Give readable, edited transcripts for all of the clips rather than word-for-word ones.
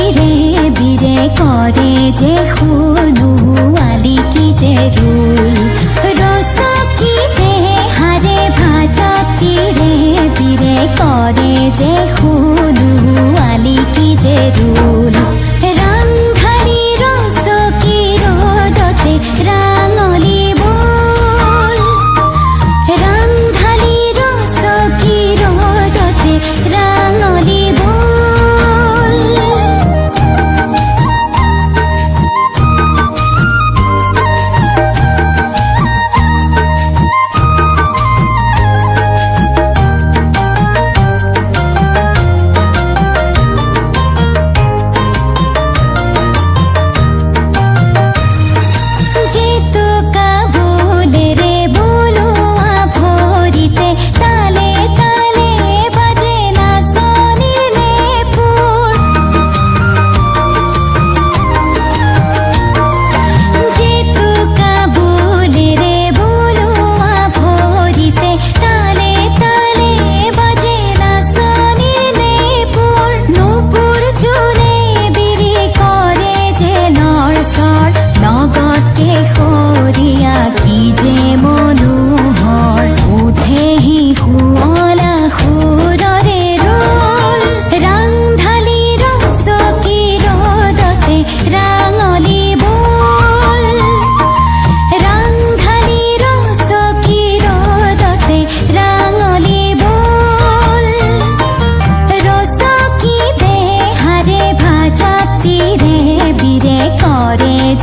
তীরে বীরে করে যে হুনু আলি কি যে রুল রসকি হারে ভাজা তীরে বীরে করে যে হুনু আলি কি যে রুল রান্ধারি রসকি রোদতে রাঙলি বল রান্ধালি রসকি রোদতে রাঙলি বল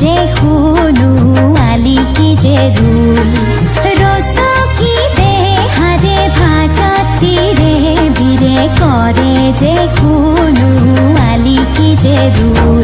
যে হুনু আলি কি যে রুল রসকি হারে ভাজা তীরে বীরে করে যে হুনু আলি কি যে রুল